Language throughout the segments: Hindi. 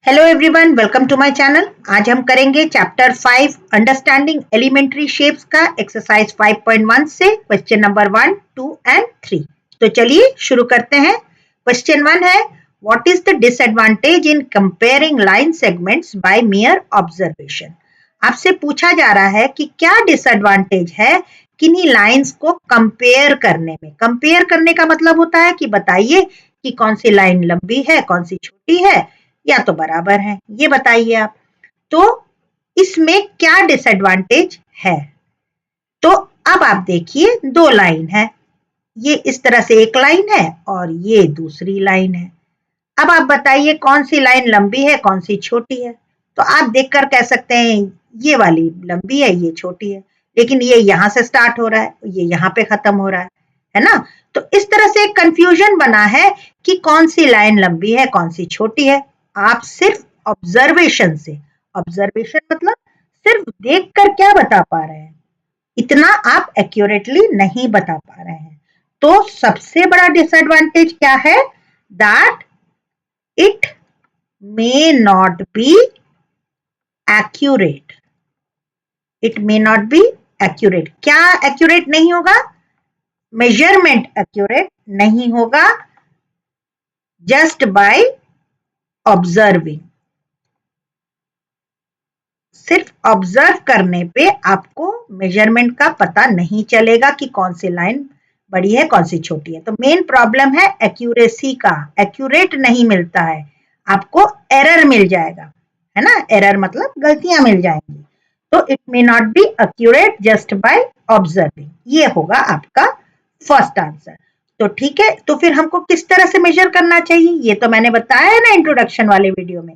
Hello everyone, welcome to my channel. आज हम करेंगे चैप्टर 5 अंडरस्टैंडिंग एलिमेंट्री शेप्स का एक्सरसाइज 5.1 से क्वेश्चन नंबर 1, 2 एंड 3। तो चलिए शुरू करते हैं। क्वेश्चन 1 है, what is the disadvantage in comparing line segments by mere observation. आपसे पूछा जा रहा है कि क्या डिसएडवांटेज है किन्हीं लाइंस को कंपेयर करने में। कंपेयर करने का मतलब होता है कि बताइए कि कौन सी लाइन लंबी है, कौन सी छोटी है या तो बराबर है, ये बताइए आप। तो इसमें क्या डिसएडवांटेज है। तो अब आप देखिए, दो लाइन है, ये इस तरह से एक लाइन है और ये दूसरी लाइन है। अब आप बताइए कौन सी लाइन लंबी है, कौन सी छोटी है। तो आप देखकर कह सकते हैं ये वाली लंबी है, ये छोटी है, लेकिन ये यहां से स्टार्ट हो रहा है, ये यहां पे खत्म हो रहा है ना। तो इस तरह से एक कंफ्यूजन बना है कि कौन सी लाइन लंबी है, कौन सी छोटी है। आप सिर्फ ऑब्जर्वेशन से, ऑब्जर्वेशन मतलब सिर्फ देखकर क्या बता पा रहे हैं, इतना आप एक्यूरेटली नहीं बता पा रहे हैं। तो सबसे बड़ा डिसएडवांटेज क्या है, that it may not be accurate. It may not be accurate. क्या accurate नहीं होगा, मेजरमेंट accurate नहीं होगा, just by observing. सिर्फ ऑब्जर्व करने पे आपको मेजरमेंट का पता नहीं चलेगा कि कौन सी लाइन बड़ी है, कौन सी छोटी है। तो मेन प्रॉब्लम है एक्यूरेसी का, एक्यूरेट नहीं मिलता है, आपको एरर मिल जाएगा, है ना। एरर मतलब गलतियां मिल जाएंगी। तो it may not be accurate just by observing, ये होगा आपका फर्स्ट आंसर। तो ठीक है, तो फिर हमको किस तरह से मेजर करना चाहिए, ये तो मैंने बताया है ना इंट्रोडक्शन वाले वीडियो में।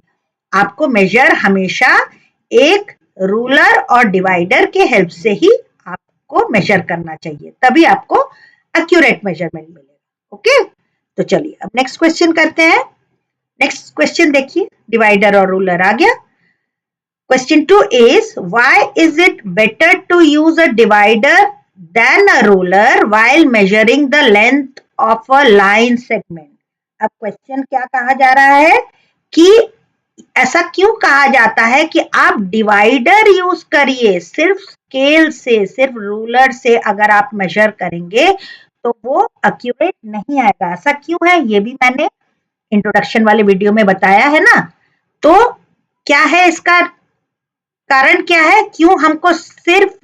आपको मेजर हमेशा एक रूलर और डिवाइडर के हेल्प से ही आपको मेजर करना चाहिए, तभी आपको एक्यूरेट मेजरमेंट मिलेगा। ओके, तो चलिए अब नेक्स्ट क्वेश्चन करते हैं। नेक्स्ट क्वेश्चन देखिए, डिवाइडर और रूलर आ गया। Question 2 is, why is it better to use a divider than a ruler while measuring the length of a line segment? अब क्वेश्चन क्या कहा जा रहा है कि ऐसा क्यों कहा जाता है कि आप डिवाइडर यूज करिए, सिर्फ स्केल से, सिर्फ रूलर से अगर आप मेजर करेंगे तो वो एक्यूरेट नहीं आएगा। ऐसा क्यों है, ये भी मैंने इंट्रोडक्शन वाले वीडियो में बताया है ना। तो क्या है इसका कारण, क्या है, क्यों हमको सिर्फ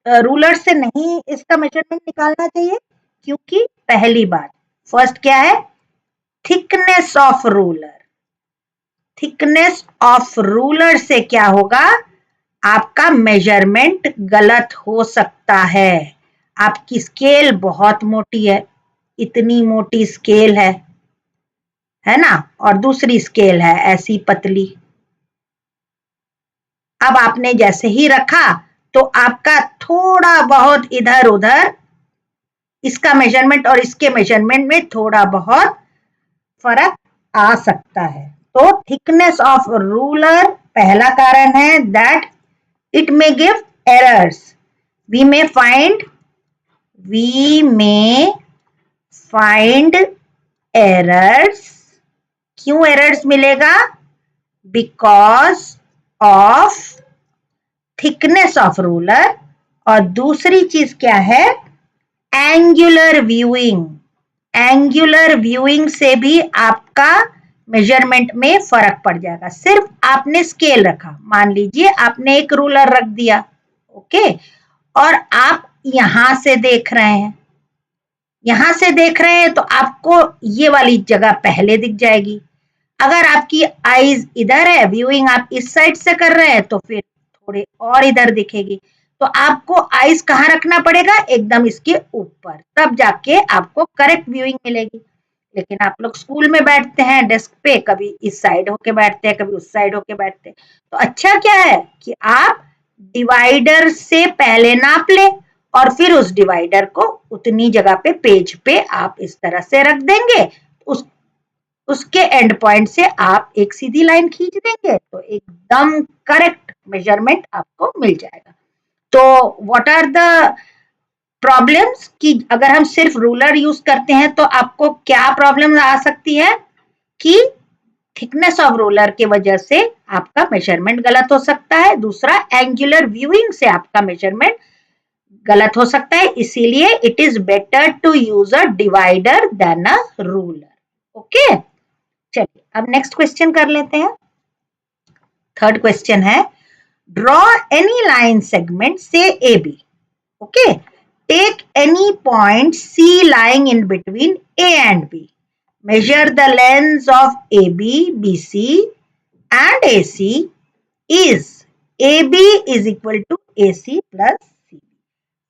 रूलर से नहीं इसका मेजरमेंट निकालना चाहिए। क्योंकि पहली बात, फर्स्ट क्या है, thickness of ruler. Thickness of ruler से क्या होगा, आपका मेजरमेंट गलत हो सकता है। आपकी स्केल बहुत मोटी है, इतनी मोटी स्केल है ना, और दूसरी स्केल है ऐसी पतली। अब आपने जैसे ही रखा तो आपका थोड़ा बहुत इधर उधर, इसका मेजरमेंट और इसके मेजरमेंट में थोड़ा बहुत फर्क आ सकता है। तो थिकनेस ऑफ रूलर पहला कारण है, that it may give errors. We may find errors. क्यों एरर्स मिलेगा, because of thickness of ruler. और दूसरी चीज क्या है, एंगुलर व्यूइंग। एंगुलर व्यूइंग से भी आपका मेजरमेंट में फर्क पड़ जाएगा। सिर्फ आपने स्केल रखा, मान लीजिए आपने एक रूलर रख दिया, ओके, और आप यहां से देख रहे हैं, यहां से देख रहे हैं तो आपको ये वाली जगह पहले दिख जाएगी। अगर आपकी आईज इधर है, व्यूइंग आप इस साइड से कर रहे हैं, तो फिर थोड़े और इधर दिखेगी। तो आपको आईज कहाँ रखना पड़ेगा, एकदम इसके ऊपर, तब जाके आपको करेक्ट व्यूइंग मिलेगी। लेकिन आप लोग स्कूल में बैठते हैं डेस्क पे, कभी इस साइड होके बैठते हैं, कभी उस साइड होके बैठते हैं। तो अच्छा क्या है कि आप डिवाइडर से पहले नाप ले और फिर उस डिवाइडर को उतनी जगह पे पेज पे आप इस तरह से रख देंगे, उसके एंड पॉइंट से आप एक सीधी लाइन खींच देंगे तो एकदम करेक्ट मेजरमेंट आपको मिल जाएगा। तो व्हाट आर द प्रॉब्लम्स, कि अगर हम सिर्फ रूलर यूज करते हैं तो आपको क्या प्रॉब्लम आ सकती है कि थिकनेस ऑफ रोलर के वजह से आपका मेजरमेंट गलत हो सकता है, दूसरा एंगुलर व्यूइंग से आपका मेजरमेंट गलत हो सकता है, इसीलिए it is better to use a divider than a ruler. Okay, चलिए अब नेक्स्ट क्वेश्चन कर लेते हैं। थर्ड क्वेश्चन है, ड्रॉ एनी लाइन सेगमेंट से A B. Okay, take any point C lying in between A and B, measure the lengths of AB, BC and AC is AB is equal to AC plus CB।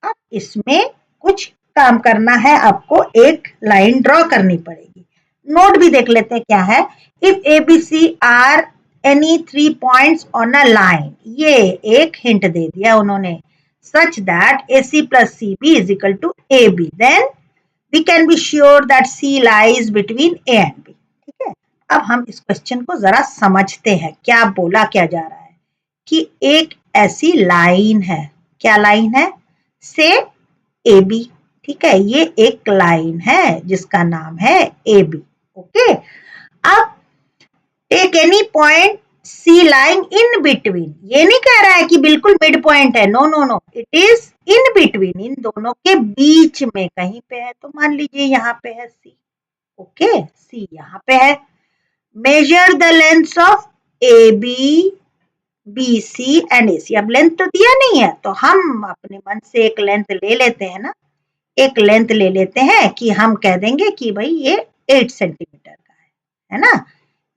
अब इसमें कुछ काम करना है, आपको एक लाइन ड्रॉ करनी पड़ेगी। नोट भी देख लेते हैं क्या है। If ABC are any 3 points on a line, ये एक हिंट दे दिया उन्होंने, such that AC plus CB is equal to AB, then we can be sure that C lies between A and B। ठीक है, अब हम इस क्वेश्चन को जरा समझते हैं, क्या बोला क्या जा रहा है कि एक ऐसी लाइन है, क्या लाइन है, से ए बी। ठीक है, ये एक लाइन है जिसका नाम है ए बी। ओके, अब take any point C line in between, ये नहीं कह रहा है कि बिल्कुल मिड पॉइंट है, no no no, it is in between, इन दोनों के बीच में कहीं पे है। तो मान लीजिए यहाँ पे है सी। ओके, सी यहाँ पे है। Measure the length of A B, B C and A C. अब लेंथ तो दिया नहीं है, तो हम अपने मन से एक लेंथ ले लेते हैं ना, एक लेंथ ले लेते हैं कि हम कह देंगे कि भाई ये 8 सेंटीमीटर का है ना,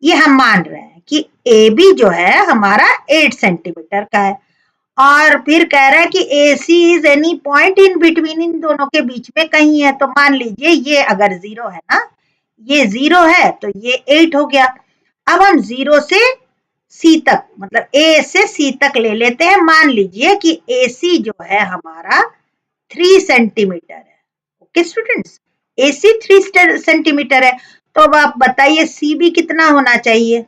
ये हम मान रहे हैं कि ए बी जो है हमारा 8 सेंटीमीटर का है, और फिर कह रहा है कि A C is any point in between, इन दोनों के बीच में कहीं है। तो मान लीजिए ये अगर 0 है ना, ये 0 है तो ये 8 हो गया। अब हम 0 से सी तक, मतलब ए से सी तक ले लेते हैं। मान लीजिए कि ए सी जो है हमारा 3 सेंटीमीटर है। ओके स्टूडेंट्स, ए सी 3 सेंटीमीटर है, तो अब आप बताइए सी बी कितना होना चाहिए।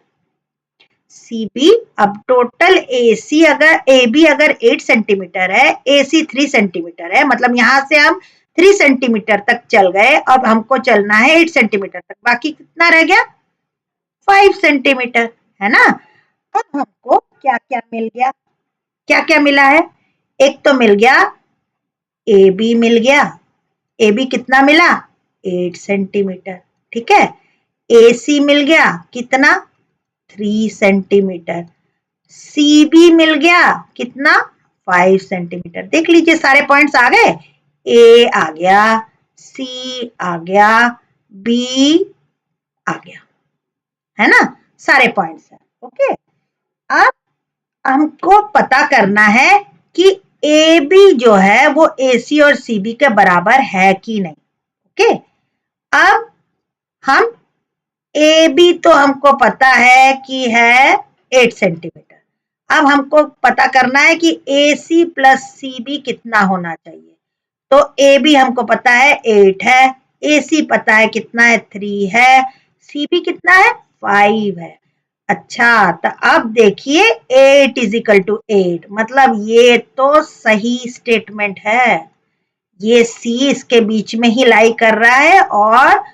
सी बी, अब टोटल ए सी अगर ए बी अगर 8 सेंटीमीटर है, ए सी 3 सेंटीमीटर है, मतलब यहां से हम 3 सेंटीमीटर तक चल गए, अब हमको चलना है 8 सेंटीमीटर तक, बाकी कितना रह गया, 5 सेंटीमीटर, है ना। अब हमको क्या क्या मिल गया, क्या क्या मिला है, एक तो मिल गया ए बी, मिल गया ए बी कितना मिला, 8 सेंटीमीटर। ठीक है, ए सी मिल गया कितना, 3 सेंटीमीटर। सी बी मिल गया कितना, 5 सेंटीमीटर। देख लीजिए सारे पॉइंट्स आ गए, ए आ गया, सी आ गया, बी आ गया, है ना, सारे पॉइंट्स हैं। ओके, अब हमको पता करना है कि ए बी जो है वो ए सी और सी बी के बराबर है कि नहीं। ओके, अब हम ए बी तो हमको पता है कि है 8 सेंटीमीटर, अब हमको पता करना है कि A C plus C B कितना होना चाहिए। तो ए बी हमको पता है 8 है, ए सी पता है कितना है, 3 है, सी बी कितना है, 5 है। अच्छा, तो अब देखिए 8 इज इक्वल टू 8, मतलब ये तो सही स्टेटमेंट है, ये सी इसके बीच में ही लाई कर रहा है, और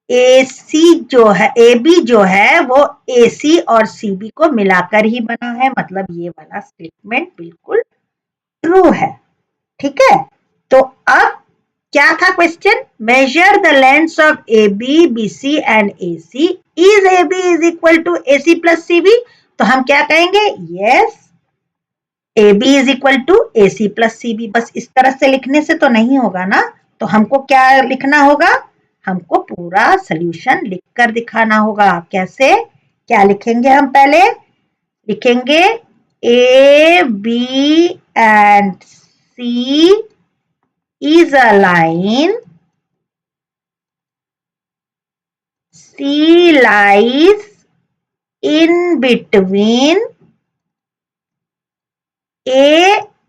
ए सी जो है, ए बी जो है वो ए सी और सी बी को मिलाकर ही बना है, मतलब ये वाला स्टेटमेंट बिल्कुल ट्रू है। ठीक है, तो अब क्या था question, measure the lengths of A B, B C and A C, is A B is equal to A C plus C B. तो हम क्या कहेंगे, yes A B is equal to A C plus C B. बस इस तरह से लिखने से तो नहीं होगा ना, तो हमको क्या लिखना होगा, हमको पूरा सोल्यूशन लिखकर दिखाना होगा। कैसे, क्या लिखेंगे हम, पहले लिखेंगे A B and C is a line, C lies in between A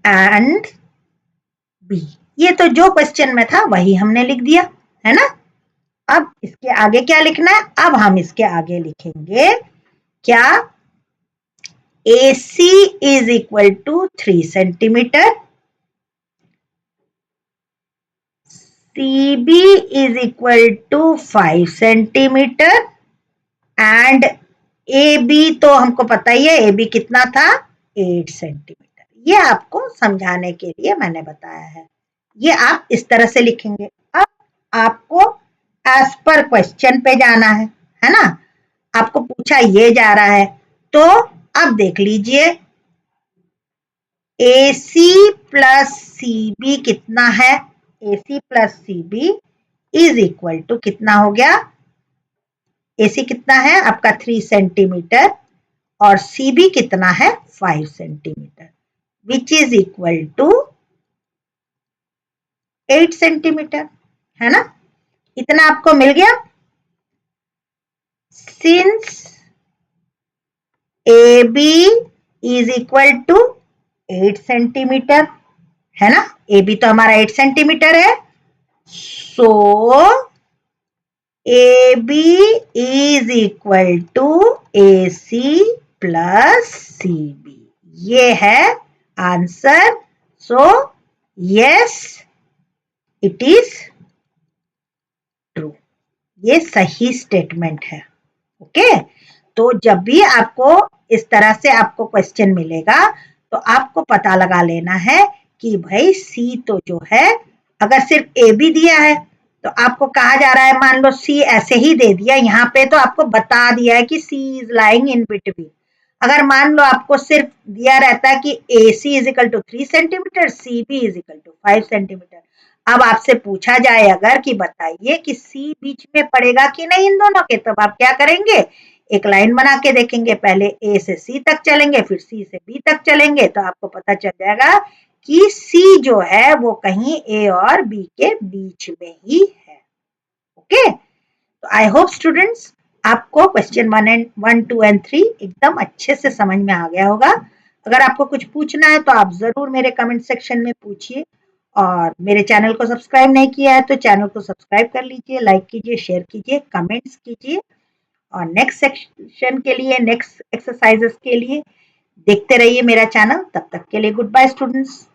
and B। ये तो जो क्वेश्चन में था वही हमने लिख दिया, है ना। अब इसके आगे क्या लिखना है, अब हम इसके आगे लिखेंगे क्या, AC is equal to 3 centimetre, CB is equal to 5 centimetre, and A B तो हमको पता ही है, ए बी कितना था 8 सेंटीमीटर। ये आपको समझाने के लिए मैंने बताया है। ये आप इस तरह से लिखेंगे। अब आपको एज पर क्वेश्चन पे जाना है ना। आपको पूछा ये जा रहा है, तो अब देख लीजिए AC प्लस CB कितना है। AC plus CB is equal to कितना हो गया, AC कितना है आपका 3 सेंटीमीटर और CB कितना है 5 centimetre, which is equal to 8 centimetre, है ना। इतना आपको मिल गया। Since AB is equal to 8 centimetre, है ना। AB तो हमारा 8 सेंटीमीटर है, so AB is equal to AC plus CB। ये है answer. So yes it is true. ये सही स्टेटमेंट है। ओके, तो जब भी आपको इस तरह से आपको क्वेश्चन मिलेगा तो आपको पता लगा लेना है कि भाई सी तो जो है, अगर सिर्फ ए बी दिया है तो आपको कहा जा रहा है, मान लो सी ऐसे ही दे दिया, यहाँ पे तो आपको बता दिया है कि C is lying in between. अगर मान लो आपको सिर्फ दिया रहता है कि A C is equal to 3 centimetre, C B is equal to 5 centimetre. अब आपसे पूछा जाए अगर कि बताइए कि सी बीच में पड़ेगा कि नहीं इन दोनों के, तब आप क्या करेंगे, एक लाइन बना के देखेंगे। पहले ए से सी तक चलेंगे, फिर सी से बी तक चलेंगे, तो आपको पता चल जाएगा कि सी जो है वो कहीं ए और बी के बीच में ही है। ओके, तो आई होप स्टूडेंट्स आपको क्वेश्चन 1, 2 एंड 3 एकदम अच्छे से समझ में आ गया होगा। अगर आपको कुछ पूछना है तो आप जरूर मेरे कमेंट सेक्शन में पूछिए, और मेरे चैनल को सब्सक्राइब नहीं किया है तो चैनल को सब्सक्राइब कर लीजिए, लाइक कीजिए, शेयर कीजिए, कमेंट्स कीजिए, और नेक्स्ट सेक्शन के लिए, नेक्स्ट एक्सरसाइजेस के लिए देखते रहिए मेरा चैनल। तब तक के लिए गुड बाय स्टूडेंट्स।